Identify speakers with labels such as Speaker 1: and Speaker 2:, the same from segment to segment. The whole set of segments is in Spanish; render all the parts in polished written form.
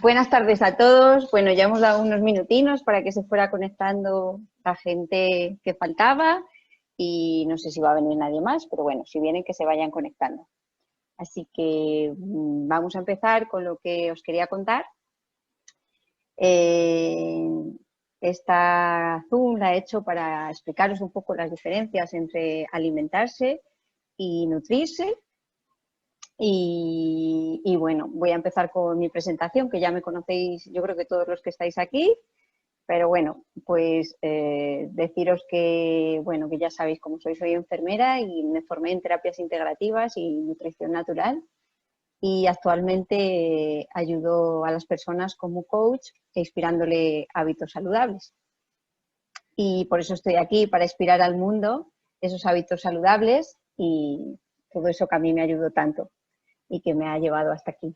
Speaker 1: Buenas tardes a todos. Bueno, ya hemos dado unos minutinos para que se fuera conectando la gente que faltaba y no sé si va a venir nadie más, pero bueno, si vienen que se vayan conectando. Así que vamos a empezar con lo que os quería contar. Esta Zoom la he hecho para explicaros un poco las diferencias entre alimentarse y nutrirse. Y bueno, voy a empezar con mi presentación, que ya me conocéis, yo creo que todos los que estáis aquí, pero bueno, pues deciros que, bueno, que ya sabéis cómo soy enfermera y me formé en terapias integrativas y nutrición natural y actualmente ayudo a las personas como coach e inspirándole hábitos saludables. Y por eso estoy aquí, para inspirar al mundo esos hábitos saludables y todo eso que a mí me ayudó tanto y que me ha llevado hasta aquí.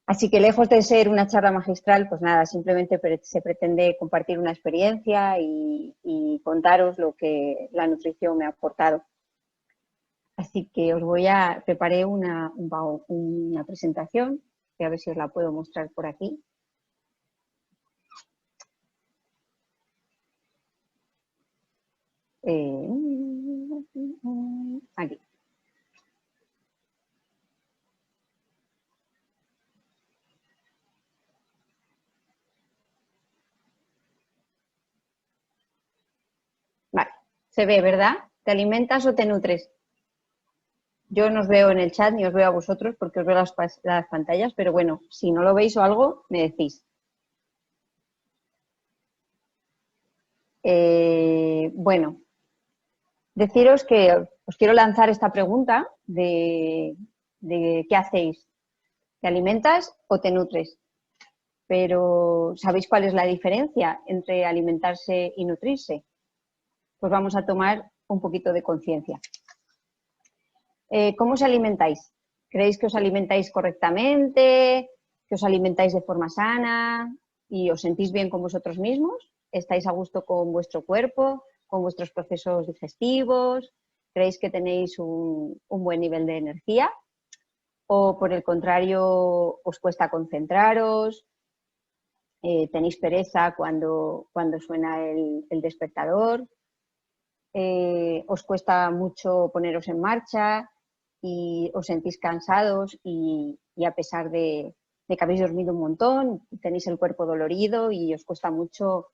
Speaker 1: Así que lejos de ser una charla magistral, pues nada, simplemente se pretende compartir una experiencia y contaros lo que la nutrición me ha aportado. Así que preparé una presentación, que a ver si os la puedo mostrar por aquí. Aquí. Vale, se ve, ¿verdad? ¿Te alimentas o te nutres? Yo no os veo en el chat ni os veo a vosotros porque os veo las pantallas, pero bueno, si no lo veis o algo, me decís. Bueno, deciros que os quiero lanzar esta pregunta de ¿qué hacéis? ¿Te alimentas o te nutres? Pero ¿sabéis cuál es la diferencia entre alimentarse y nutrirse? Pues vamos a tomar un poquito de conciencia. ¿Cómo os alimentáis? ¿Creéis que os alimentáis correctamente? ¿Que os alimentáis de forma sana? ¿Y os sentís bien con vosotros mismos? ¿Estáis a gusto con vuestro cuerpo? ¿Con vuestros procesos digestivos? ¿Creéis que tenéis un buen nivel de energía? ¿O por el contrario os cuesta concentraros? ¿Tenéis pereza cuando suena el despertador? ¿Os cuesta mucho poneros en marcha y os sentís cansados y a pesar de que habéis dormido un montón, tenéis el cuerpo dolorido y os cuesta mucho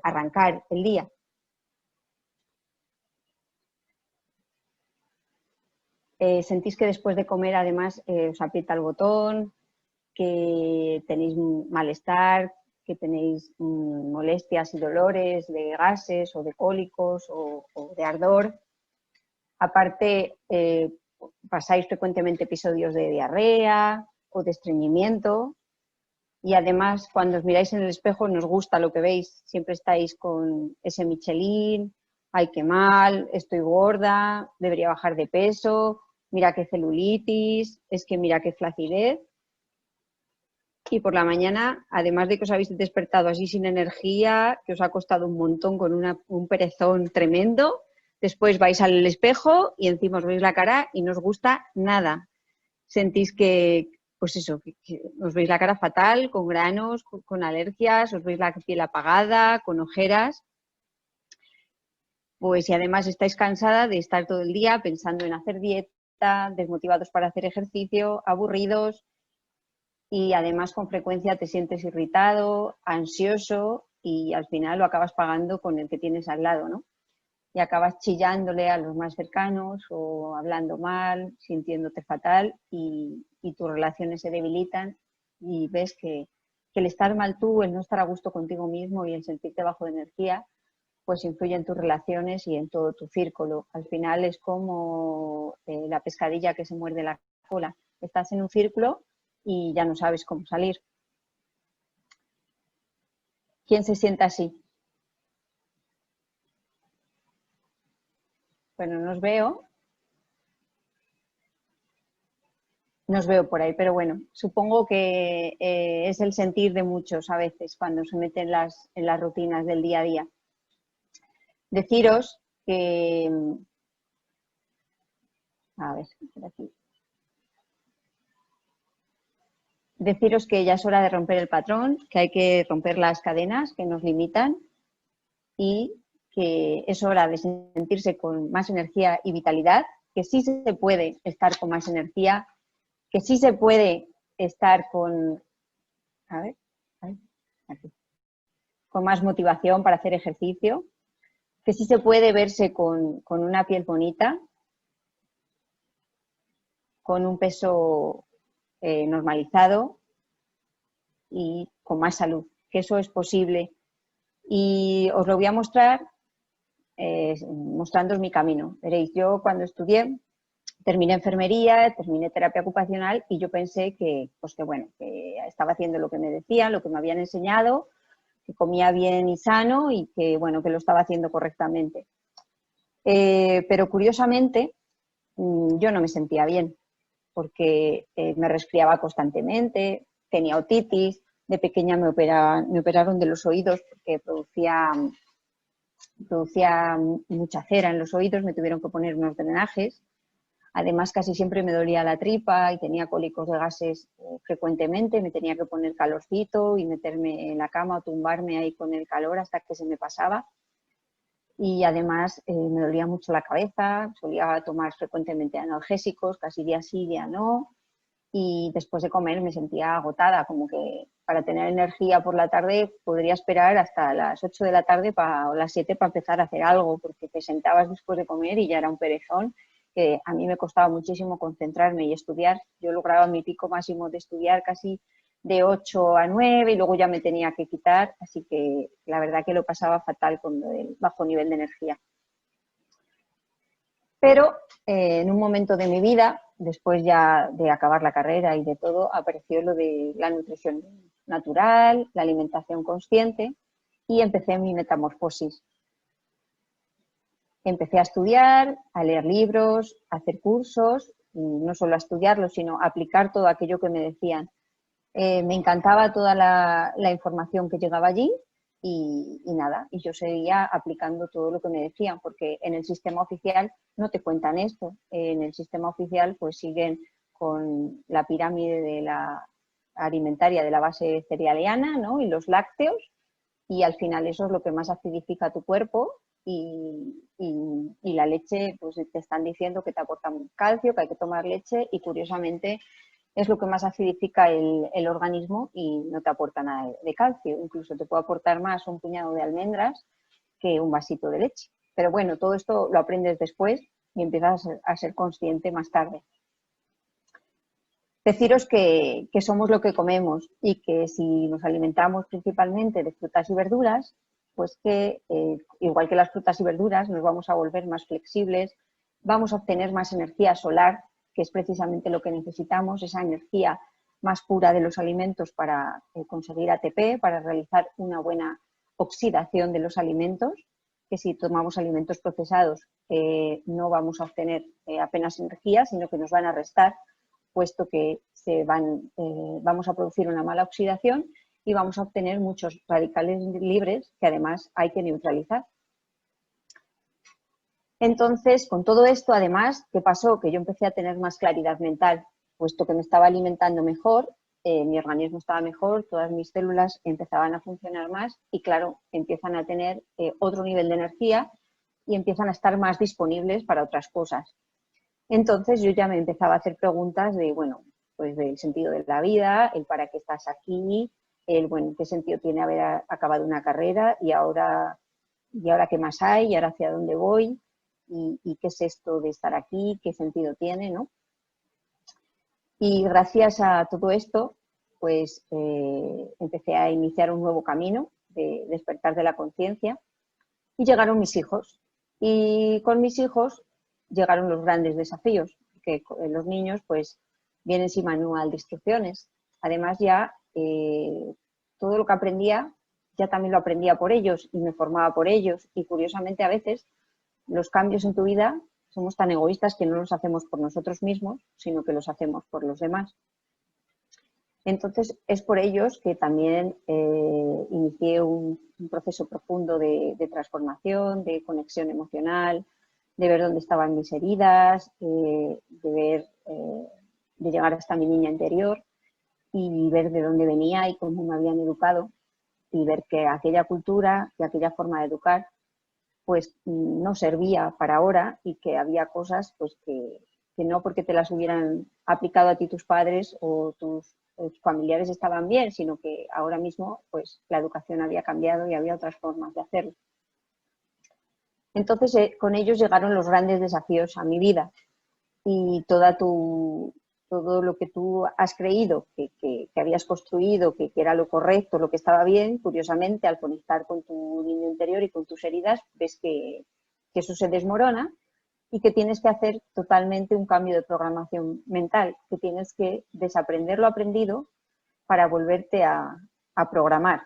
Speaker 1: arrancar el día? ¿Sentís que después de comer además os aprieta el botón, que tenéis malestar, que tenéis molestias y dolores de gases o de cólicos o de ardor? Aparte, pasáis frecuentemente episodios de diarrea o de estreñimiento y además cuando os miráis en el espejo no os gusta lo que veis, siempre estáis con ese Michelin, ay qué mal, estoy gorda, debería bajar de peso, mira qué celulitis, es que mira qué flacidez. Y por la mañana, además de que os habéis despertado así sin energía, que os ha costado un montón con un perezón tremendo, después vais al espejo y encima os veis la cara y no os gusta nada. Sentís que, pues eso, que os veis la cara fatal, con granos, con alergias, os veis la piel apagada, con ojeras. Pues y además estáis cansada de estar todo el día pensando en hacer dieta, desmotivados para hacer ejercicio, aburridos, y además con frecuencia te sientes irritado, ansioso y al final lo acabas pagando con el que tienes al lado, ¿no? Y acabas chillándole a los más cercanos o hablando mal, sintiéndote fatal y tus relaciones se debilitan y ves que el estar mal tú, el no estar a gusto contigo mismo y el sentirte bajo de energía, pues influye en tus relaciones y en todo tu círculo. Al final es como la pescadilla que se muerde la cola. Estás en un círculo y ya no sabes cómo salir. ¿Quién se sienta así? Bueno, no os veo por ahí, pero bueno, supongo que es el sentir de muchos a veces cuando se meten en las rutinas del día a día. Deciros que, a ver, por aquí. deciros que ya es hora de romper el patrón, que hay que romper las cadenas que nos limitan y que es hora de sentirse con más energía y vitalidad, que sí se puede estar con más energía, que sí se puede estar con, a ver, aquí, con más motivación para hacer ejercicio, que sí se puede verse con una piel bonita, con un peso normalizado y con más salud, que eso es posible. Y os lo voy a mostrar mostrándoos mi camino. Veréis, yo cuando estudié, terminé enfermería, terminé terapia ocupacional y yo pensé que, pues que bueno, que estaba haciendo lo que me decían, lo que me habían enseñado, que comía bien y sano y que bueno, que lo estaba haciendo correctamente. Pero curiosamente yo no me sentía bien porque me resfriaba constantemente, tenía otitis, de pequeña me operaron de los oídos porque producía mucha cera en los oídos, me tuvieron que poner unos drenajes. Además, casi siempre me dolía la tripa y tenía cólicos de gases frecuentemente, me tenía que poner calorcito y meterme en la cama o tumbarme ahí con el calor hasta que se me pasaba. Y además me dolía mucho la cabeza, solía tomar frecuentemente analgésicos, casi día sí, día no. Y después de comer me sentía agotada, como que para tener energía por la tarde podría esperar hasta las 8 de la tarde o las 7 para empezar a hacer algo, porque te sentabas después de comer y ya era un perezón, que a mí me costaba muchísimo concentrarme y estudiar. Yo lograba mi pico máximo de estudiar casi de 8 a 9 y luego ya me tenía que quitar, así que la verdad que lo pasaba fatal con el bajo nivel de energía. Pero en un momento de mi vida, después ya de acabar la carrera y de todo, apareció lo de la nutrición natural, la alimentación consciente y empecé mi metamorfosis. Empecé a estudiar, a leer libros, a hacer cursos, y no solo a estudiarlos, sino a aplicar todo aquello que me decían. Me encantaba toda la información que llegaba allí y nada, y yo seguía aplicando todo lo que me decían, porque en el sistema oficial no te cuentan esto. En el sistema oficial pues siguen con la pirámide de la alimentaria de la base cerealiana, ¿no? Y los lácteos, y al final eso es lo que más acidifica tu cuerpo y la leche, pues te están diciendo que te aporta calcio, que hay que tomar leche y curiosamente es lo que más acidifica el organismo y no te aporta nada de calcio. Incluso te puede aportar más un puñado de almendras que un vasito de leche. Pero bueno, todo esto lo aprendes después y empiezas a ser consciente más tarde. Deciros que somos lo que comemos y que si nos alimentamos principalmente de frutas y verduras, pues que igual que las frutas y verduras nos vamos a volver más flexibles, vamos a obtener más energía solar, que es precisamente lo que necesitamos, esa energía más pura de los alimentos para conseguir ATP, para realizar una buena oxidación de los alimentos, que si tomamos alimentos procesados no vamos a obtener apenas energía, sino que nos van a restar, puesto que vamos a producir una mala oxidación y vamos a obtener muchos radicales libres que además hay que neutralizar. Entonces, con todo esto, además, ¿qué pasó? Que yo empecé a tener más claridad mental, puesto que me estaba alimentando mejor, mi organismo estaba mejor, todas mis células empezaban a funcionar más y, claro, empiezan a tener otro nivel de energía y empiezan a estar más disponibles para otras cosas. Entonces yo ya me empezaba a hacer preguntas de, bueno, pues del sentido de la vida, el para qué estás aquí, el, bueno, qué sentido tiene haber acabado una carrera y ahora qué más hay, y ahora hacia dónde voy, y qué es esto de estar aquí, qué sentido tiene, ¿no? Y gracias a todo esto, pues empecé a iniciar un nuevo camino de despertar de la conciencia y llegaron mis hijos. Y con mis hijos llegaron los grandes desafíos, que los niños pues vienen sin manual de instrucciones. Además ya todo lo que aprendía ya también lo aprendía por ellos y me formaba por ellos y curiosamente a veces los cambios en tu vida somos tan egoístas que no los hacemos por nosotros mismos, sino que los hacemos por los demás. Entonces, es por ellos que también inicié un proceso profundo de transformación, de conexión emocional, de ver dónde estaban mis heridas, de llegar hasta mi niña interior. y ver de dónde venía y cómo me habían educado y ver que aquella cultura y aquella forma de educar pues no servía para ahora y que había cosas pues que no porque te las hubieran aplicado a ti tus padres o tus familiares estaban bien, sino que ahora mismo pues la educación había cambiado y había otras formas de hacerlo. Entonces con ellos llegaron los grandes desafíos a mi vida y todo lo que tú has creído que habías construido, que era lo correcto, lo que estaba bien, curiosamente al conectar con tu niño interior y con tus heridas, ves que eso se desmorona y que tienes que hacer totalmente un cambio de programación mental, que tienes que desaprender lo aprendido para volverte a programar.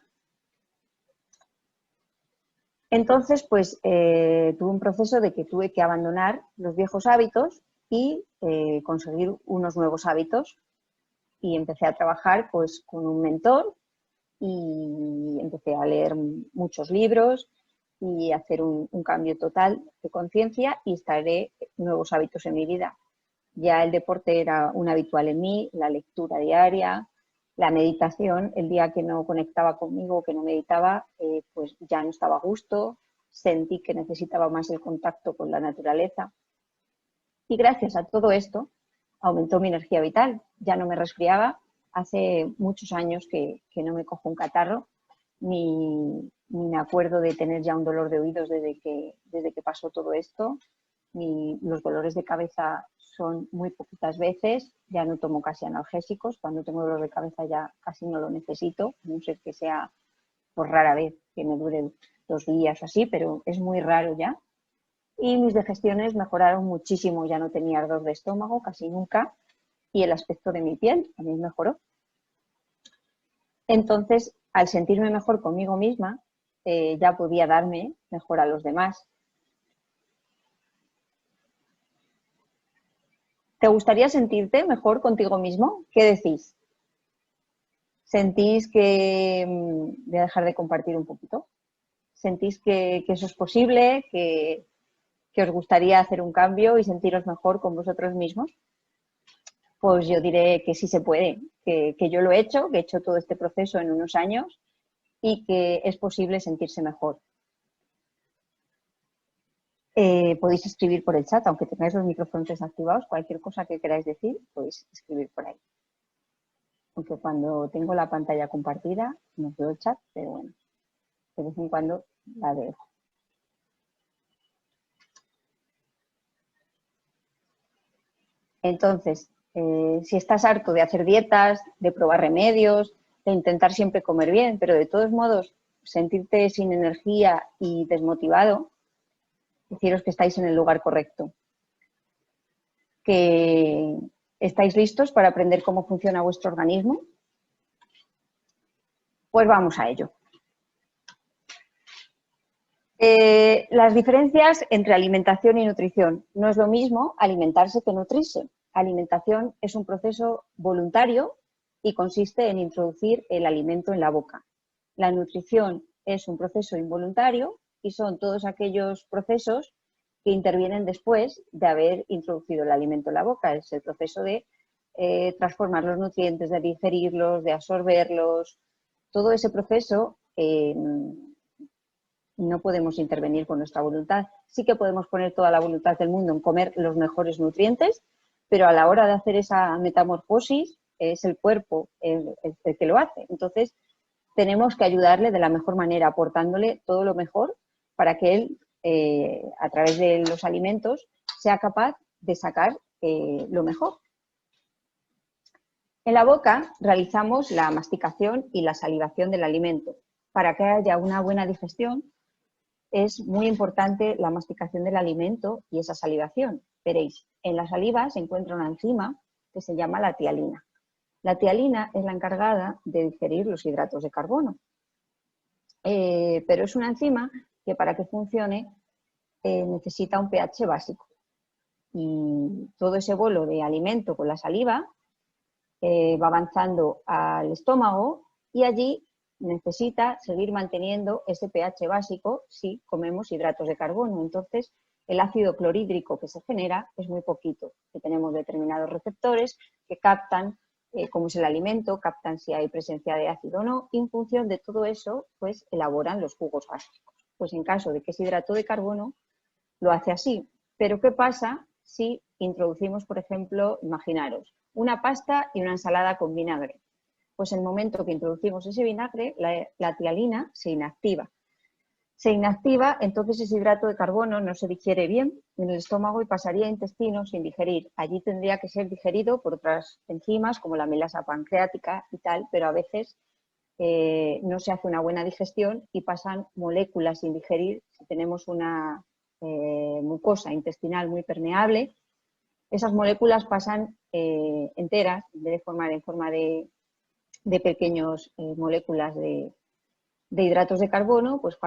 Speaker 1: Entonces, pues tuve un proceso de que tuve que abandonar los viejos hábitos y conseguir unos nuevos hábitos y empecé a trabajar pues con un mentor y empecé a leer muchos libros y hacer un cambio total de conciencia y instauré nuevos hábitos en mi vida. Ya el deporte era un habitual en mí, la lectura diaria, la meditación. El día que no conectaba conmigo, que no meditaba, pues ya no estaba a gusto, sentí que necesitaba más el contacto con la naturaleza. Y gracias a todo esto aumentó mi energía vital, ya no me resfriaba. Hace muchos años que no me cojo un catarro, ni me acuerdo de tener ya un dolor de oídos desde que pasó todo esto. Los dolores de cabeza son muy poquitas veces, ya no tomo casi analgésicos, cuando tengo dolor de cabeza ya casi no lo necesito, a no ser que sea por rara vez que me dure 2 días o así, pero es muy raro ya. Y mis digestiones mejoraron muchísimo, ya no tenía ardor de estómago casi nunca y el aspecto de mi piel también mejoró. Entonces, al sentirme mejor conmigo misma, ya podía darme mejor a los demás. ¿Te gustaría sentirte mejor contigo mismo? ¿Qué decís? ¿Sentís que voy a dejar de compartir un poquito? ¿Sentís que eso es posible? ¿Que os gustaría hacer un cambio y sentiros mejor con vosotros mismos? Pues yo diré que sí se puede, que yo lo he hecho, que he hecho todo este proceso en unos años y que es posible sentirse mejor. Podéis escribir por el chat, aunque tengáis los micrófonos desactivados, cualquier cosa que queráis decir, podéis escribir por ahí. Aunque cuando tengo la pantalla compartida no veo el chat, pero bueno, de vez en cuando la veo. Entonces, si estás harto de hacer dietas, de probar remedios, de intentar siempre comer bien, pero de todos modos sentirte sin energía y desmotivado, deciros que estáis en el lugar correcto. Que estáis listos para aprender cómo funciona vuestro organismo. Pues vamos a ello. Las diferencias entre alimentación y nutrición. No es lo mismo alimentarse que nutrirse. Alimentación es un proceso voluntario y consiste en introducir el alimento en la boca. La nutrición es un proceso involuntario y son todos aquellos procesos que intervienen después de haber introducido el alimento en la boca. Es el proceso de transformar los nutrientes, de digerirlos, de absorberlos. Todo ese proceso no podemos intervenir con nuestra voluntad. Sí que podemos poner toda la voluntad del mundo en comer los mejores nutrientes, pero a la hora de hacer esa metamorfosis es el cuerpo el que lo hace. Entonces, tenemos que ayudarle de la mejor manera, aportándole todo lo mejor para que él, a través de los alimentos, sea capaz de sacar lo mejor. En la boca realizamos la masticación y la salivación del alimento. Para que haya una buena digestión, es muy importante la masticación del alimento y esa salivación. Veréis, en la saliva se encuentra una enzima que se llama la tialina. La tialina es la encargada de digerir los hidratos de carbono, pero es una enzima que para que funcione necesita un pH básico. Y todo ese bolo de alimento con la saliva va avanzando al estómago y allí necesita seguir manteniendo ese pH básico si comemos hidratos de carbono. Entonces, el ácido clorhídrico que se genera es muy poquito, que tenemos determinados receptores que captan cómo es el alimento, captan si hay presencia de ácido o no, y en función de todo eso, pues elaboran los jugos gástricos. Pues en caso de que es hidrato de carbono, lo hace así. Pero ¿qué pasa si introducimos, por ejemplo, imaginaros, una pasta y una ensalada con vinagre? Pues en el momento que introducimos ese vinagre, la tialina se inactiva. Se inactiva, entonces ese hidrato de carbono no se digiere bien en el estómago y pasaría a intestino sin digerir. Allí tendría que ser digerido por otras enzimas como la amilasa pancreática y tal, pero a veces no se hace una buena digestión y pasan moléculas sin digerir. Si tenemos una mucosa intestinal muy permeable, esas moléculas pasan enteras, en vez de formar en forma de pequeñas moléculas de hidratos de carbono, pues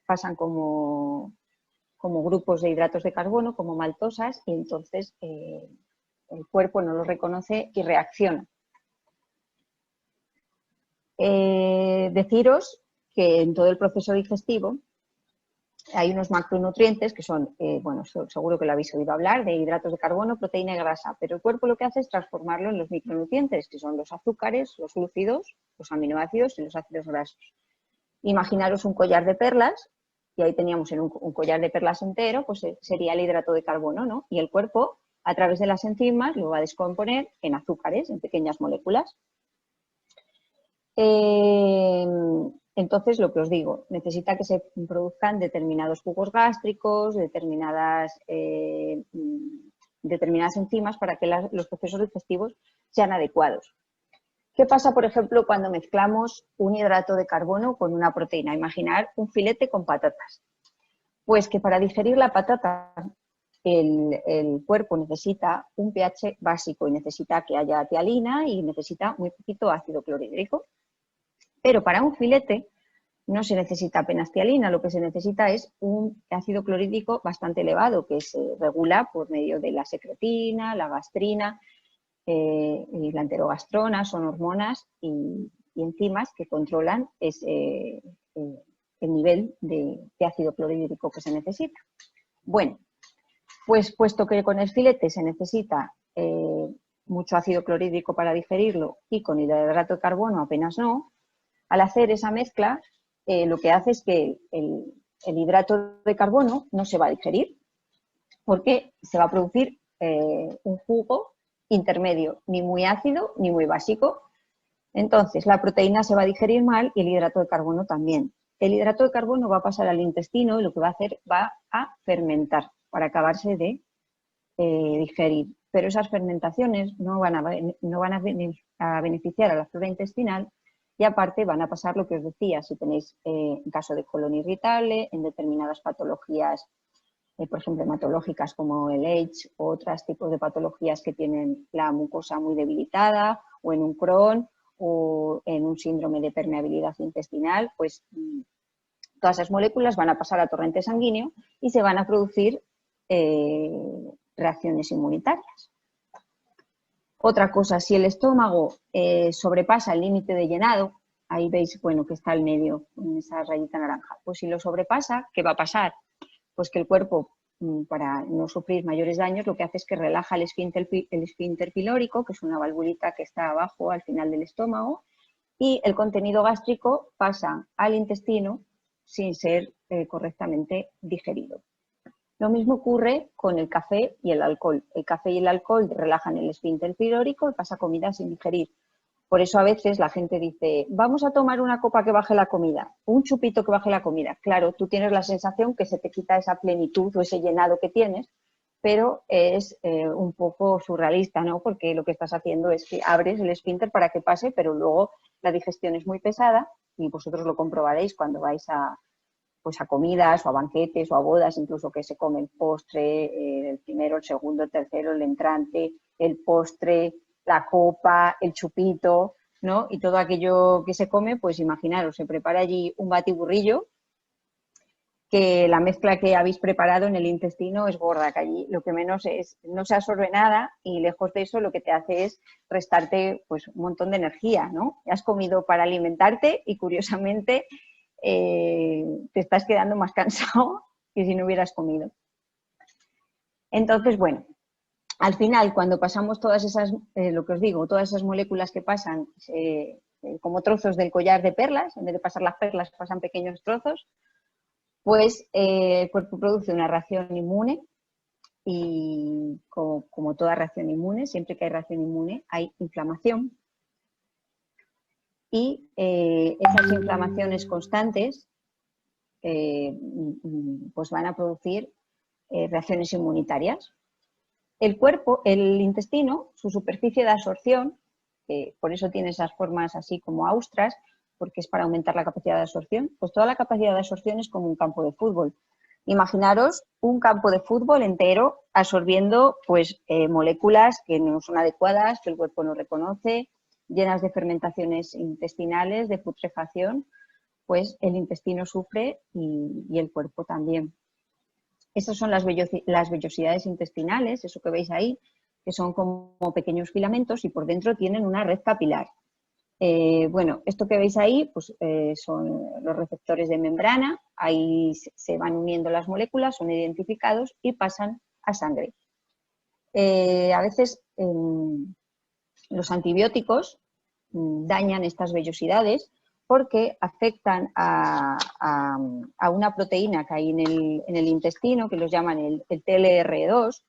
Speaker 1: pasan como grupos de hidratos de carbono, como maltosas, y entonces el cuerpo no los reconoce y reacciona. Deciros que en todo el proceso digestivo hay unos macronutrientes que son, bueno, seguro que lo habéis oído hablar, de hidratos de carbono, proteína y grasa, pero el cuerpo lo que hace es transformarlo en los micronutrientes, que son los azúcares, los glúcidos, los aminoácidos y los ácidos grasos. Imaginaros un collar de perlas, y ahí teníamos en un collar de perlas entero, pues sería el hidrato de carbono, ¿no? Y el cuerpo, a través de las enzimas, lo va a descomponer en azúcares, en pequeñas moléculas. Entonces, lo que os digo, necesita que se produzcan determinados jugos gástricos, determinadas enzimas para que los procesos digestivos sean adecuados. ¿Qué pasa, por ejemplo, cuando mezclamos un hidrato de carbono con una proteína? Imaginar un filete con patatas. Pues que para digerir la patata el cuerpo necesita un pH básico y necesita que haya tialina y necesita muy poquito ácido clorhídrico. Pero para un filete no se necesita apenas tialina, lo que se necesita es un ácido clorhídrico bastante elevado que se regula por medio de la secretina, la gastrina y la enterogastrona, son hormonas y enzimas que controlan el nivel de ácido clorhídrico que se necesita. Bueno, pues puesto que con el filete se necesita mucho ácido clorhídrico para digerirlo y con hidrato de carbono apenas no, al hacer esa mezcla lo que hace es que el hidrato de carbono no se va a digerir porque se va a producir un jugo intermedio, ni muy ácido ni muy básico. Entonces, la proteína se va a digerir mal y el hidrato de carbono también. El hidrato de carbono va a pasar al intestino y lo que va a hacer va a fermentar para acabarse de digerir. Pero esas fermentaciones no van a beneficiar a la flora intestinal y aparte van a pasar lo que os decía, si tenéis en caso de colon irritable, en determinadas patologías, por ejemplo, hematológicas como el H o otros tipos de patologías que tienen la mucosa muy debilitada, o en un Crohn o en un síndrome de permeabilidad intestinal, pues todas esas moléculas van a pasar a torrente sanguíneo y se van a producir reacciones inmunitarias. Otra cosa, si el estómago sobrepasa el límite de llenado, ahí veis, bueno, que está al medio, en esa rayita naranja, pues si lo sobrepasa, ¿qué va a pasar? Pues que el cuerpo, para no sufrir mayores daños, lo que hace es que relaja el esfínter pilórico, que es una valvulita que está abajo al final del estómago, y el contenido gástrico pasa al intestino sin ser correctamente digerido. Lo mismo ocurre con el café y el alcohol. El café y el alcohol relajan el esfínter pilórico y pasa comida sin digerir. Por eso a veces la gente dice, vamos a tomar una copa que baje la comida, un chupito que baje la comida. Claro, tú tienes la sensación que se te quita esa plenitud o ese llenado que tienes, pero es un poco surrealista, ¿no? Porque lo que estás haciendo es que abres el esfínter para que pase, pero luego la digestión es muy pesada y vosotros lo comprobaréis cuando vais a comidas o a banquetes o a bodas, incluso que se come el postre, el primero, el segundo, el tercero, el entrante, el postre, la copa, el chupito, ¿no? Y todo aquello que se come, pues imaginaros, se prepara allí un batiburrillo, que la mezcla que habéis preparado en el intestino es gorda, que allí lo que menos es, no se absorbe nada y lejos de eso lo que te hace es restarte pues un montón de energía, ¿no? Has comido para alimentarte y curiosamente te estás quedando más cansado que si no hubieras comido. Entonces, bueno, Al final, cuando pasamos todas esas, lo que os digo, todas esas moléculas que pasan como trozos del collar de perlas, en vez de pasar las perlas pasan pequeños trozos, pues el cuerpo produce una reacción inmune y como toda reacción inmune, siempre que hay reacción inmune hay inflamación y esas inflamaciones constantes pues van a producir reacciones inmunitarias. El cuerpo, el intestino, su superficie de absorción, por eso tiene esas formas así como austras, porque es para aumentar la capacidad de absorción, pues toda la capacidad de absorción es como un campo de fútbol. Imaginaros un campo de fútbol entero absorbiendo pues, moléculas que no son adecuadas, que el cuerpo no reconoce, llenas de fermentaciones intestinales, de putrefacción, pues el intestino sufre y el cuerpo también. Estas son las vellosidades intestinales, eso que veis ahí, que son como pequeños filamentos y por dentro tienen una red capilar. Bueno, esto que veis ahí pues, son los receptores de membrana, ahí se van uniendo las moléculas, son identificados y pasan a sangre. A veces los antibióticos dañan estas vellosidades porque afectan a una proteína que hay en el intestino, que los llaman el TLR2,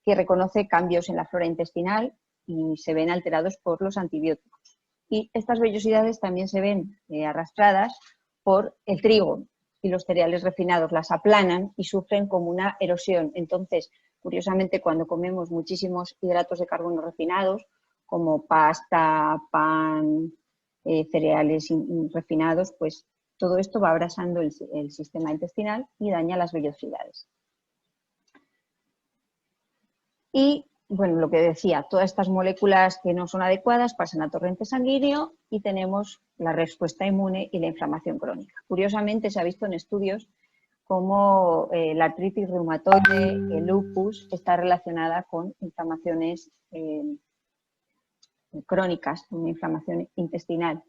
Speaker 1: que reconoce cambios en la flora intestinal y se ven alterados por los antibióticos. Y estas vellosidades también se ven arrastradas por el trigo y los cereales refinados, las aplanan y sufren como una erosión. Entonces, curiosamente, cuando comemos muchísimos hidratos de carbono refinados, como pasta, pan, cereales refinados, pues todo esto va abrasando el sistema intestinal y daña las vellosidades. Y, bueno, lo que decía, todas estas moléculas que no son adecuadas pasan a torrente sanguíneo y tenemos la respuesta inmune y la inflamación crónica. Curiosamente, se ha visto en estudios cómo la artritis reumatoide, el lupus, está relacionada con inflamaciones crónicas, una inflamación intestinal.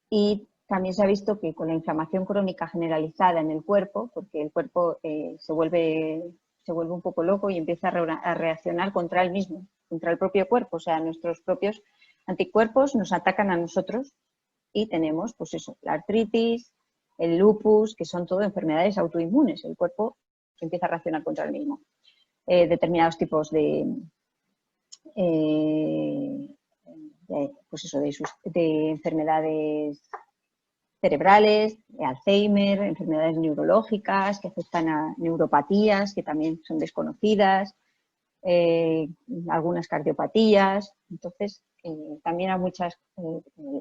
Speaker 1: Y también se ha visto que con la inflamación crónica generalizada en el cuerpo, porque el cuerpo se vuelve un poco loco y empieza a reaccionar contra él mismo, contra el propio cuerpo, o sea, nuestros propios anticuerpos nos atacan a nosotros y tenemos, pues eso, la artritis, el lupus, que son todo enfermedades autoinmunes, el cuerpo empieza a reaccionar contra él mismo. Determinados tipos pues eso, de enfermedades cerebrales, de Alzheimer, enfermedades neurológicas que afectan a neuropatías que también son desconocidas, algunas cardiopatías. Entonces, también hay muchas,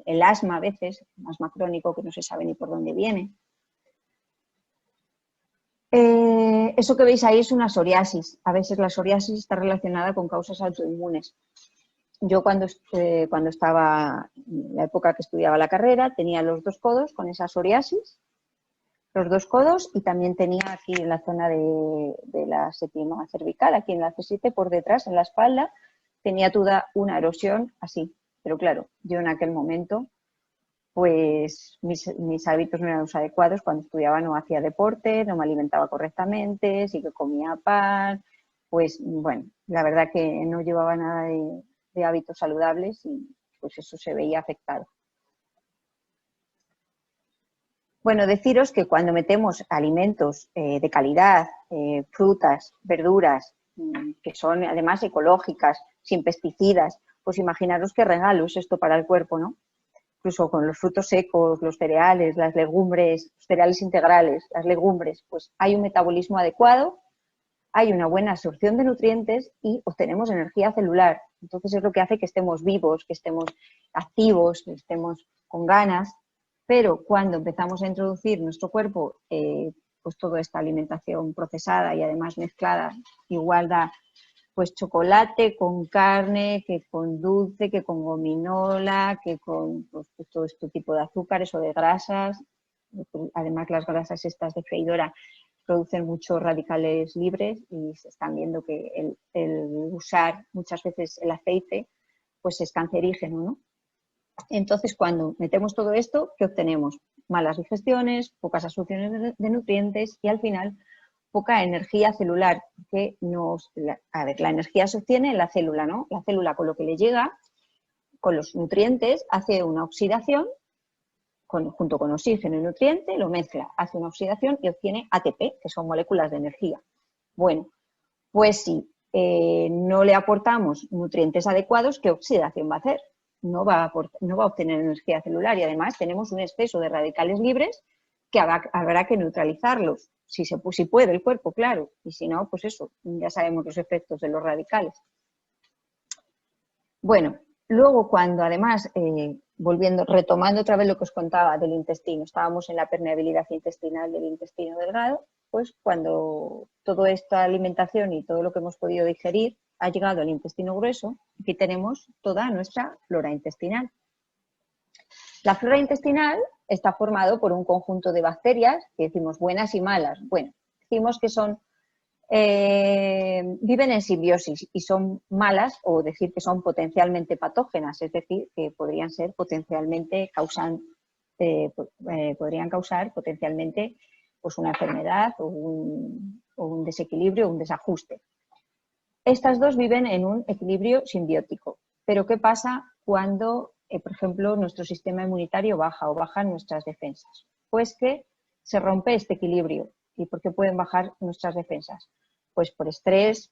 Speaker 1: el asma a veces, asma crónico que no se sabe ni por dónde viene. Eso que veis ahí es una psoriasis. A veces la psoriasis está relacionada con causas autoinmunes. Yo cuando estaba en la época que estudiaba la carrera tenía los dos codos con esa psoriasis, los dos codos, y también tenía aquí en la zona de la séptima cervical, aquí en la C7 por detrás, en la espalda, tenía toda una erosión así. Pero claro, yo en aquel momento pues mis hábitos no eran los adecuados. Cuando estudiaba no hacía deporte, no me alimentaba correctamente, sí que comía pan, pues bueno, la verdad que no llevaba nada de hábitos saludables y pues eso se veía afectado. Bueno, deciros que cuando metemos alimentos de calidad, frutas, verduras, que son además ecológicas, sin pesticidas, pues imaginaros qué regalo es esto para el cuerpo, ¿no? Incluso con los frutos secos, los cereales, las legumbres, los cereales integrales, las legumbres, pues hay un metabolismo adecuado, hay una buena absorción de nutrientes y obtenemos energía celular. Entonces es lo que hace que estemos vivos, que estemos activos, que estemos con ganas. Pero cuando empezamos a introducir en nuestro cuerpo pues toda esta alimentación procesada y además mezclada, igual da pues chocolate con carne, que con dulce, que con gominola, que con pues, todo este tipo de azúcares o de grasas. Además las grasas estas de freidora producen muchos radicales libres y se están viendo que el usar muchas veces el aceite pues es cancerígeno, ¿no? Entonces, cuando metemos todo esto, ¿qué obtenemos? Malas digestiones, pocas absorciones de nutrientes y al final poca energía celular, porque la energía se obtiene en la célula, ¿no? La célula con lo que le llega, con los nutrientes, hace una oxidación, junto con oxígeno y nutriente, lo mezcla, hace una oxidación y obtiene ATP, que son moléculas de energía. Bueno, pues si no le aportamos nutrientes adecuados, ¿qué oxidación va a hacer? No va a obtener energía celular y además tenemos un exceso de radicales libres que habrá que neutralizarlos, si puede el cuerpo, claro, y si no, pues eso, ya sabemos los efectos de los radicales. Bueno, luego cuando además, retomando otra vez lo que os contaba del intestino, estábamos en la permeabilidad intestinal del intestino delgado, pues cuando toda esta alimentación y todo lo que hemos podido digerir ha llegado al intestino grueso, aquí tenemos toda nuestra flora intestinal. La flora intestinal está formado por un conjunto de bacterias, que decimos buenas y malas. Bueno, decimos que viven en simbiosis y son malas, o decir que son potencialmente patógenas, es decir, que podrían ser potencialmente podrían causar potencialmente pues una enfermedad o un desequilibrio o un desajuste. Estas dos viven en un equilibrio simbiótico, pero ¿qué pasa cuando, por ejemplo, nuestro sistema inmunitario baja o bajan nuestras defensas? Pues que se rompe este equilibrio. ¿Y por qué pueden bajar nuestras defensas? Pues por estrés,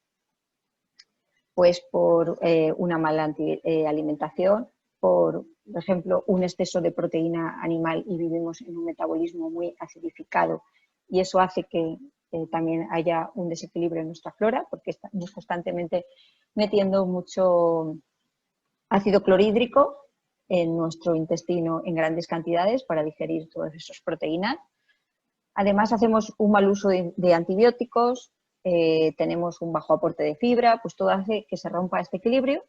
Speaker 1: pues por una mala alimentación, por ejemplo, un exceso de proteína animal y vivimos en un metabolismo muy acidificado y eso hace que también haya un desequilibrio en nuestra flora porque estamos constantemente metiendo mucho ácido clorhídrico en nuestro intestino en grandes cantidades para digerir todas esas proteínas. Además, hacemos un mal uso de antibióticos, tenemos un bajo aporte de fibra, pues todo hace que se rompa este equilibrio.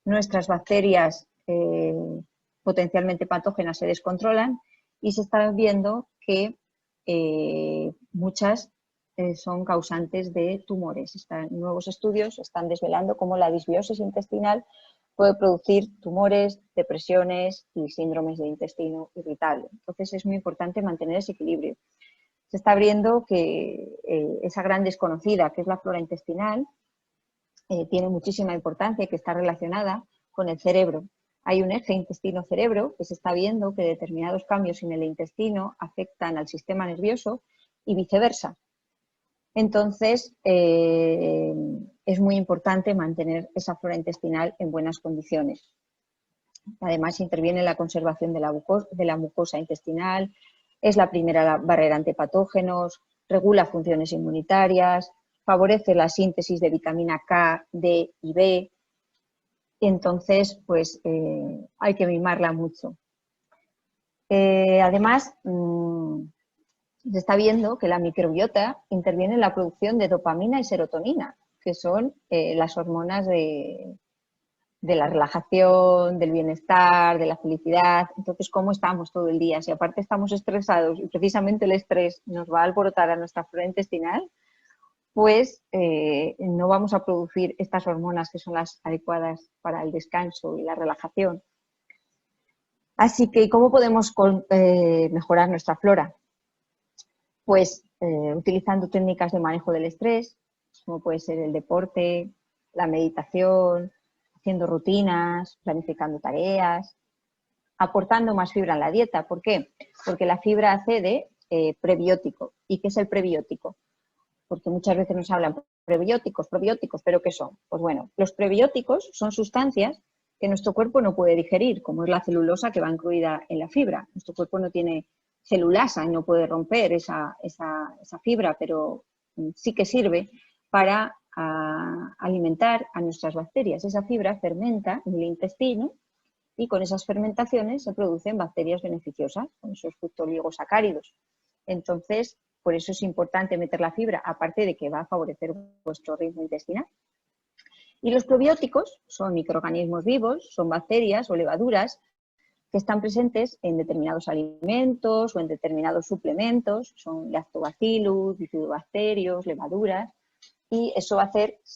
Speaker 1: Nuestras bacterias potencialmente patógenas se descontrolan y se está viendo que muchas son causantes de tumores. Nuevos estudios están desvelando cómo la disbiosis intestinal puede producir tumores, depresiones y síndromes de intestino irritable. Entonces es muy importante mantener ese equilibrio. Se está viendo que esa gran desconocida, que es la flora intestinal, tiene muchísima importancia y que está relacionada con el cerebro. Hay un eje intestino-cerebro que se está viendo que determinados cambios en el intestino afectan al sistema nervioso y viceversa. Entonces, es muy importante mantener esa flora intestinal en buenas condiciones. Además, interviene en la conservación de la mucosa intestinal, es la primera barrera ante patógenos, regula funciones inmunitarias, favorece la síntesis de vitamina K, D y B. Entonces, pues hay que mimarla mucho. Además, se está viendo que la microbiota interviene en la producción de dopamina y serotonina, que son las hormonas de la relajación, del bienestar, de la felicidad. Entonces, ¿cómo estamos todo el día? Si aparte estamos estresados y precisamente el estrés nos va a alborotar a nuestra flora intestinal, pues no vamos a producir estas hormonas que son las adecuadas para el descanso y la relajación. Así que, ¿cómo podemos mejorar nuestra flora? Pues utilizando técnicas de manejo del estrés, como puede ser el deporte, la meditación, haciendo rutinas, planificando tareas, aportando más fibra en la dieta. ¿Por qué? Porque la fibra hace de prebiótico. ¿Y qué es el prebiótico? Porque muchas veces nos hablan probióticos, ¿pero qué son? Pues bueno, los prebióticos son sustancias que nuestro cuerpo no puede digerir, como es la celulosa que va incluida en la fibra. Nuestro cuerpo no tiene celulasa y no puede romper esa fibra, pero sí que sirve para alimentar a nuestras bacterias. Esa fibra fermenta en el intestino y con esas fermentaciones se producen bacterias beneficiosas, con esos fructooligosacáridos. Entonces, por eso es importante meter la fibra, aparte de que va a favorecer vuestro ritmo intestinal. Y los probióticos son microorganismos vivos, son bacterias o levaduras que están presentes en determinados alimentos o en determinados suplementos, son lactobacillus, bifidobacterios, levaduras, y eso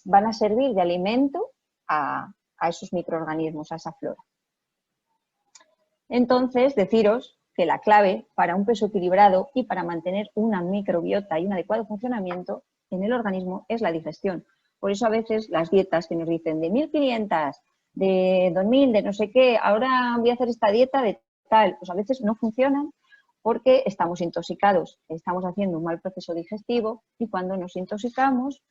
Speaker 1: van a servir de alimento a esos microorganismos, a esa flora. Entonces, deciros que la clave para un peso equilibrado y para mantener una microbiota y un adecuado funcionamiento en el organismo es la digestión. Por eso a veces las dietas que nos dicen de 1500, de 2000, de no sé qué, ahora voy a hacer esta dieta de tal, pues a veces no funcionan porque estamos intoxicados, estamos haciendo un mal proceso digestivo y cuando nos intoxicamos,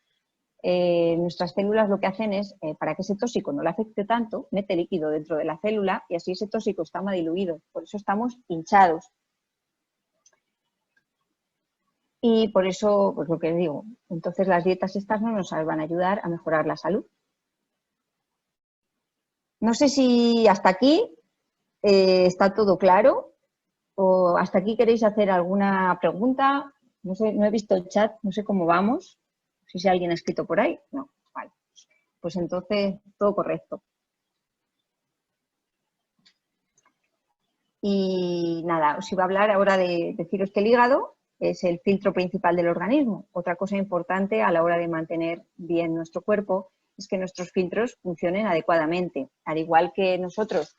Speaker 1: nuestras células lo que hacen es, para que ese tóxico no le afecte tanto, mete líquido dentro de la célula y así ese tóxico está más diluido, por eso estamos hinchados. Y por eso, pues lo que digo, entonces las dietas estas no nos van a ayudar a mejorar la salud. No sé si hasta aquí está todo claro o hasta aquí queréis hacer alguna pregunta. No sé, no he visto el chat, no sé cómo vamos. Si alguien ha escrito por ahí. No, vale. Pues entonces todo correcto. Y nada, os iba a hablar ahora de deciros que el hígado es el filtro principal del organismo. Otra cosa importante a la hora de mantener bien nuestro cuerpo es que nuestros filtros funcionen adecuadamente. Al igual que nosotros,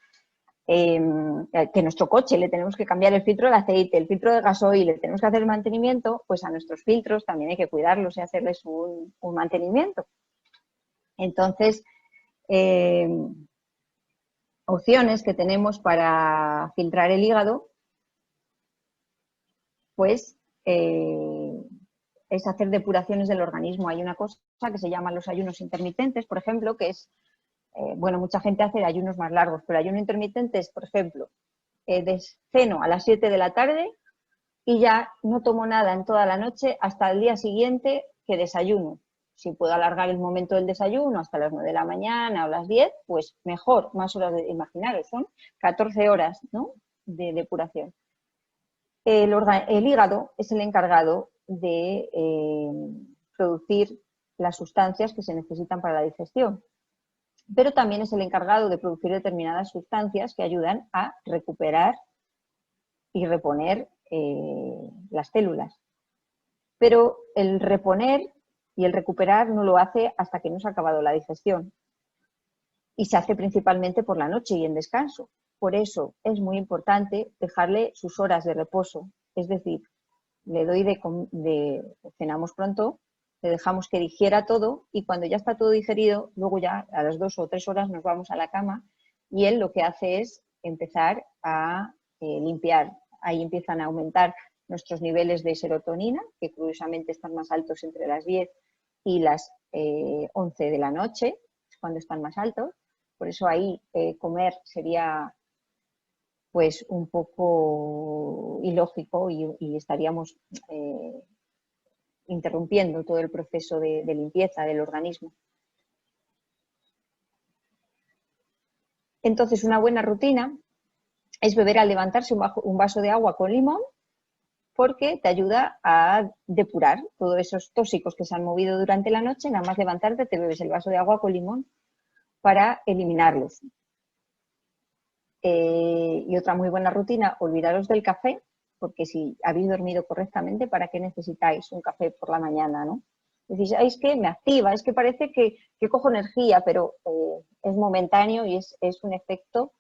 Speaker 1: que nuestro coche le tenemos que cambiar el filtro de aceite, el filtro de gasoil, le tenemos que hacer el mantenimiento, pues a nuestros filtros también hay que cuidarlos y hacerles un mantenimiento. Entonces, opciones que tenemos para filtrar el hígado, pues es hacer depuraciones del organismo. Hay una cosa que se llaman los ayunos intermitentes, por ejemplo, que es, bueno, mucha gente hace ayunos más largos, pero ayuno intermitente es, por ejemplo, ceno a las 7 de la tarde y ya no tomo nada en toda la noche hasta el día siguiente que desayuno. Si puedo alargar el momento del desayuno hasta las 9 de la mañana o las 10, pues mejor, más horas de imaginaros, son 14 horas, ¿no?, de depuración. El hígado es el encargado de producir las sustancias que se necesitan para la digestión, pero también es el encargado de producir determinadas sustancias que ayudan a recuperar y reponer las células. Pero el reponer y el recuperar no lo hace hasta que no se ha acabado la digestión y se hace principalmente por la noche y en descanso. Por eso es muy importante dejarle sus horas de reposo, es decir, le doy cenamos pronto, le dejamos que digiera todo y cuando ya está todo digerido, luego ya a las 2 o 3 horas nos vamos a la cama y él lo que hace es empezar a limpiar. Ahí empiezan a aumentar nuestros niveles de serotonina, que curiosamente están más altos entre las 10 y las 11 de la noche, es cuando están más altos. Por eso ahí comer sería pues un poco ilógico y estaríamos interrumpiendo todo el proceso de limpieza del organismo. Entonces, una buena rutina es beber al levantarse un vaso de agua con limón porque te ayuda a depurar todos esos tóxicos que se han movido durante la noche. Nada más levantarte te bebes el vaso de agua con limón para eliminarlos. Y otra muy buena rutina, olvidaros del café, porque si habéis dormido correctamente, ¿para qué necesitáis un café por la mañana, no? Decís, es que me activa, es que parece que cojo energía, pero es momentáneo y es un efecto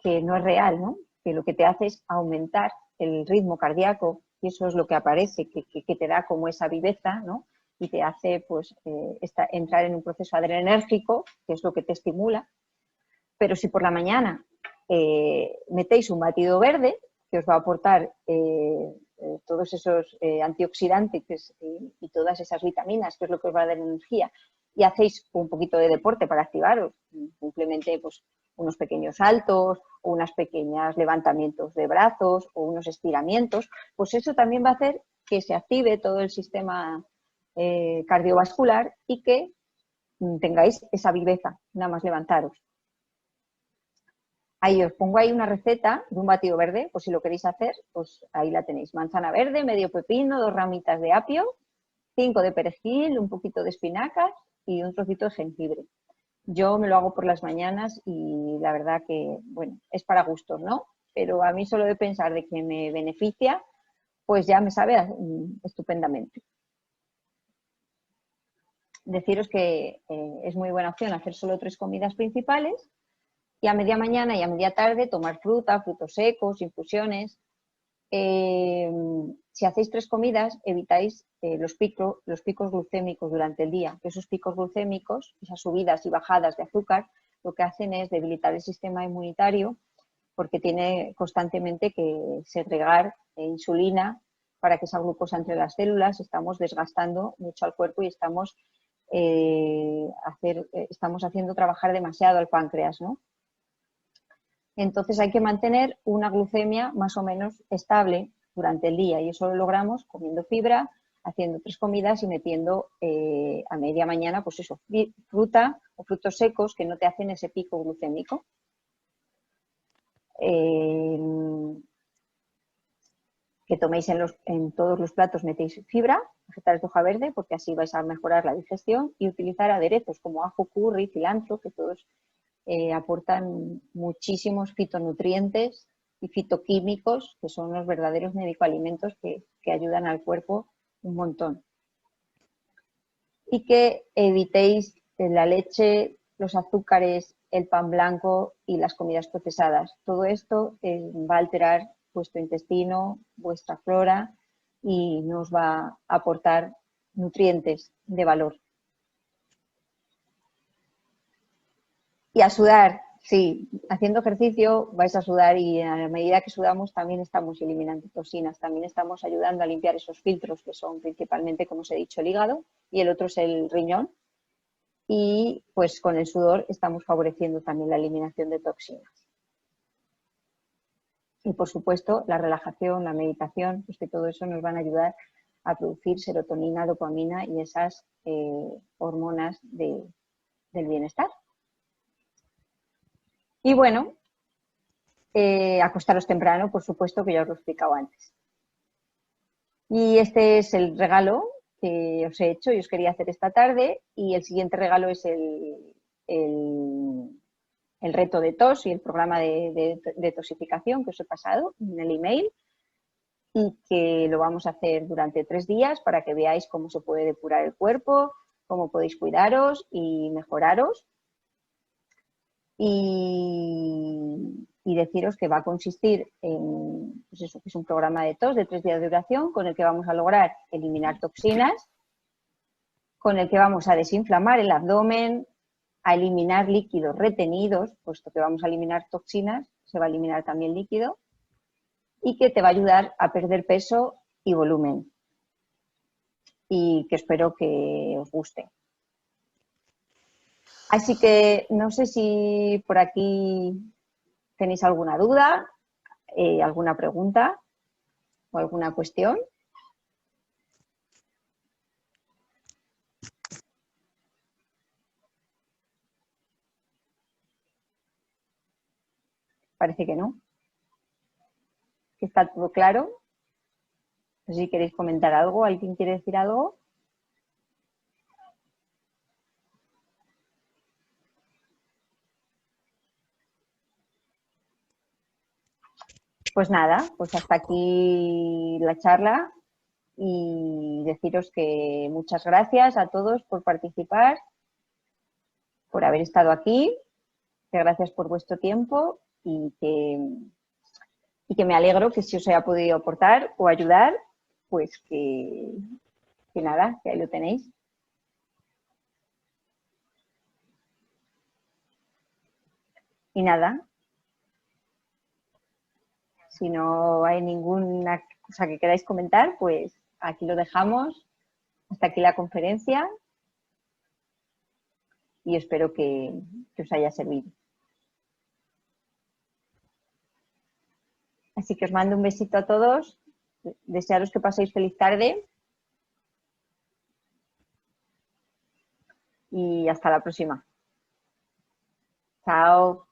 Speaker 1: que no es real, ¿no? Que lo que te hace es aumentar el ritmo cardíaco y eso es lo que aparece, que te da como esa viveza, ¿no? Y te hace pues entrar en un proceso adrenérgico, que es lo que te estimula. Pero si por la mañana metéis un batido verde, que os va a aportar todos esos antioxidantes y todas esas vitaminas, que es lo que os va a dar energía, y hacéis un poquito de deporte para activaros, simplemente pues, unos pequeños saltos o unos pequeños levantamientos de brazos o unos estiramientos, pues eso también va a hacer que se active todo el sistema cardiovascular y que tengáis esa viveza, nada más levantaros. Ahí os pongo ahí una receta de un batido verde, por si lo queréis hacer, pues ahí la tenéis. Manzana verde, medio pepino, 2 ramitas de apio, 5 de perejil, un poquito de espinacas y un trocito de jengibre. Yo me lo hago por las mañanas y la verdad que, bueno, es para gustos, ¿no? Pero a mí solo de pensar de que me beneficia, pues ya me sabe estupendamente. Deciros que es muy buena opción hacer solo 3 comidas principales y a media mañana y a media tarde tomar fruta, frutos secos, infusiones. si hacéis 3 comidas, evitáis los picos glucémicos durante el día, que esos picos glucémicos, esas subidas y bajadas de azúcar, lo que hacen es debilitar el sistema inmunitario porque tiene constantemente que segregar insulina para que esa glucosa entre las células. Estamos desgastando mucho al cuerpo y estamos haciendo trabajar demasiado al páncreas, ¿no? Entonces hay que mantener una glucemia más o menos estable durante el día y eso lo logramos comiendo fibra, haciendo 3 comidas y metiendo a media mañana, pues eso, fruta o frutos secos que no te hacen ese pico glucémico. Que toméis en todos los platos, metéis fibra, vegetales de hoja verde, porque así vais a mejorar la digestión, y utilizar aderezos como ajo, curry, cilantro, que todos aportan muchísimos fitonutrientes y fitoquímicos, que son los verdaderos medicoalimentos que ayudan al cuerpo un montón. Y que evitéis la leche, los azúcares, el pan blanco y las comidas procesadas. Todo esto va a alterar vuestro intestino, vuestra flora y nos va a aportar nutrientes de valor. Y a sudar, sí, haciendo ejercicio vais a sudar y a medida que sudamos también estamos eliminando toxinas, también estamos ayudando a limpiar esos filtros que son principalmente, como os he dicho, el hígado y el otro es el riñón. Y pues con el sudor estamos favoreciendo también la eliminación de toxinas. Y por supuesto la relajación, la meditación, pues que todo eso nos van a ayudar a producir serotonina, dopamina y esas hormonas del bienestar. Y bueno, acostaros temprano, por supuesto, que ya os lo he explicado antes. Y este es el regalo que os he hecho y os quería hacer esta tarde. Y el siguiente regalo es el reto de tos y el programa de detoxificación que os he pasado en el email y que lo vamos a hacer durante 3 días para que veáis cómo se puede depurar el cuerpo, cómo podéis cuidaros y mejoraros. Y deciros que va a consistir en, pues eso, que es un programa de tos de 3 días de duración con el que vamos a lograr eliminar toxinas, con el que vamos a desinflamar el abdomen, a eliminar líquidos retenidos, puesto que vamos a eliminar toxinas, se va a eliminar también líquido, y que te va a ayudar a perder peso y volumen. Y que espero que os guste. Así que no sé si por aquí tenéis alguna duda, alguna pregunta o alguna cuestión. Parece que no. Que está todo claro. No sé si queréis comentar algo. ¿Alguien quiere decir algo? Pues nada, pues hasta aquí la charla y deciros que muchas gracias a todos por participar, por haber estado aquí, que gracias por vuestro tiempo y que me alegro que si os haya podido aportar o ayudar, pues que nada, que ahí lo tenéis. Y nada, si no hay ninguna cosa que queráis comentar, pues aquí lo dejamos. Hasta aquí la conferencia y espero que os haya servido. Así que os mando un besito a todos, desearos que paséis feliz tarde y hasta la próxima. Chao.